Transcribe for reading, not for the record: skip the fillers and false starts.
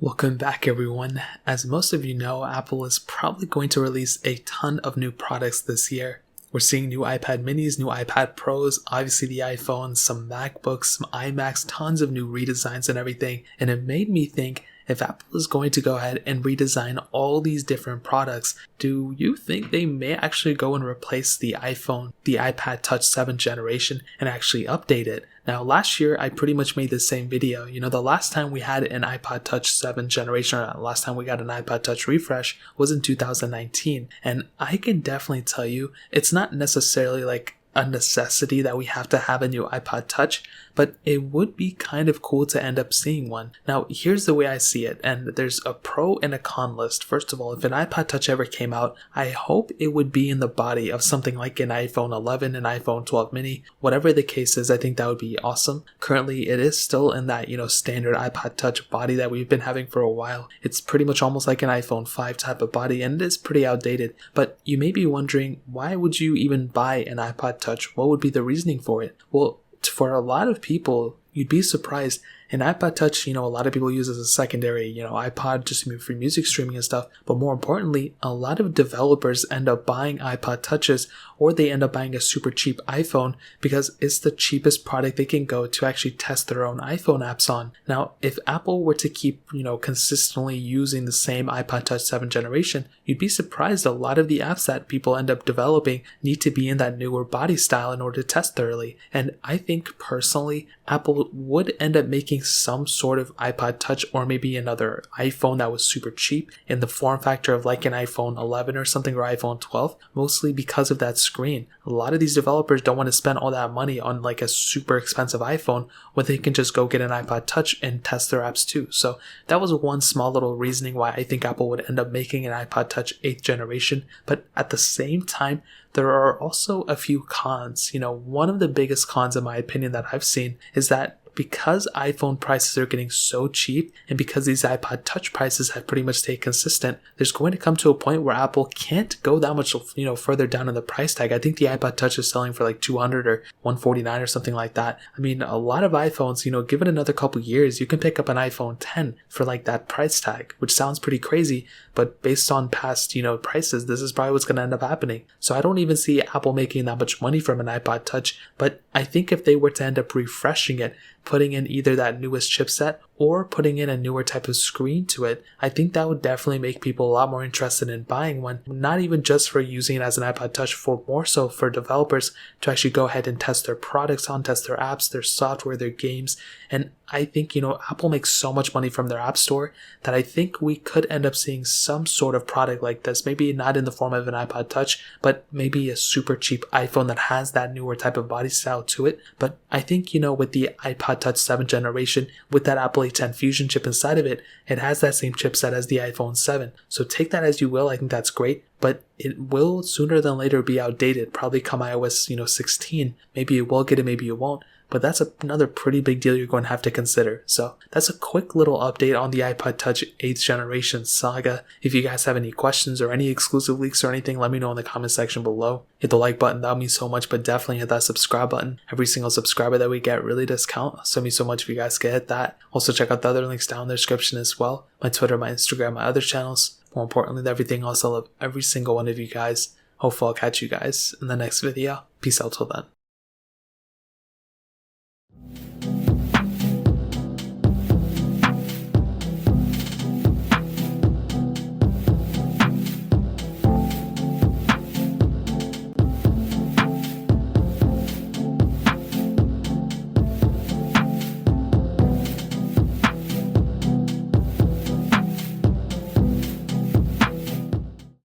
Welcome back everyone. As most of you know, Apple is probably going to release a ton of new products this year. We're seeing new iPad minis, new iPad Pros, obviously the iPhone, some MacBooks, some iMacs, tons of new redesigns and everything. And it made me think, if Apple is going to go ahead and redesign all these different products, do you think they may actually go and replace the iPhone, the iPad Touch 7th generation, and actually update it? Now, last year, I pretty much made the same video. The last time we had an iPod Touch 7th generation, or last time we got an iPod Touch refresh, was in 2019. And I can definitely tell you, it's not necessarily like a necessity that we have to have a new iPod Touch, but it would be kind of cool to end up seeing one. Now, here's the way I see it, and there's a pro and a con list. First of all, if an iPod Touch ever came out, I hope it would be in the body of something like an iPhone 11, an iPhone 12 mini, whatever the case is. I think that would be awesome. Currently, it is still in that, standard iPod Touch body that we've been having for a while. It's pretty much almost like an iPhone 5 type of body, and it is pretty outdated. But you may be wondering, why would you even buy an iPod Touch? What would be the reasoning for it? Well, for a lot of people, you'd be surprised. An iPod Touch, a lot of people use as a secondary, iPod just for music streaming and stuff. But more importantly, a lot of developers end up buying iPod Touches, or they end up buying a super cheap iPhone because it's the cheapest product they can go to actually test their own iPhone apps on. Now, if Apple were to keep, consistently using the same iPod Touch 7th generation, you'd be surprised a lot of the apps that people end up developing need to be in that newer body style in order to test thoroughly. And I think personally, Apple would end up making some sort of iPod Touch, or maybe another iPhone that was super cheap in the form factor of like an iPhone 11 or something, or iPhone 12, mostly because of that screen. A lot of these developers don't want to spend all that money on like a super expensive iPhone when they can just go get an iPod Touch and test their apps too. So that was one small little reasoning why I think Apple would end up making an iPod Touch 8th generation. But at the same time, there are also a few cons. One of the biggest cons, in my opinion, that I've seen is that because iPhone prices are getting so cheap, and because these iPod Touch prices have pretty much stayed consistent, there's going to come to a point where Apple can't go that much, further down in the price tag. I think the iPod Touch is selling for like $200 or $149 or something like that. I mean, a lot of iPhones, give it another couple years, you can pick up an iPhone 10 for like that price tag, which sounds pretty crazy, but based on past, prices, this is probably what's going to end up happening. So I don't even see Apple making that much money from an iPod Touch, but I think if they were to end up refreshing it, putting in either that newest chipset or putting in a newer type of screen to it, I think that would definitely make people a lot more interested in buying one, not even just for using it as an iPod Touch, for more so for developers to actually go ahead and test their products on, test their apps, their software, their games. And I think, Apple makes so much money from their app store that I think we could end up seeing some sort of product like this, maybe not in the form of an iPod Touch, but maybe a super cheap iPhone that has that newer type of body style to it. But I think, with the iPod Touch 7th generation, with that Apple A10 Fusion chip inside of it, it has that same chipset as the iPhone 7. So take that as you will. I think that's great, but it will sooner than later be outdated, probably come iOS, 16. Maybe you will get it, maybe you won't. But that's another pretty big deal you're going to have to consider. So that's a quick little update on the iPod Touch 8th generation saga. If you guys have any questions or any exclusive leaks or anything, let me know in the comment section below. Hit the like button, that would mean so much, but definitely hit that subscribe button. Every single subscriber that we get really does count, so it means so much if you guys could hit that. Also check out the other links down in the description as well. My Twitter, my Instagram, my other channels. More importantly, everything else. I love every single one of you guys. Hopefully I'll catch you guys in the next video. Peace out till then.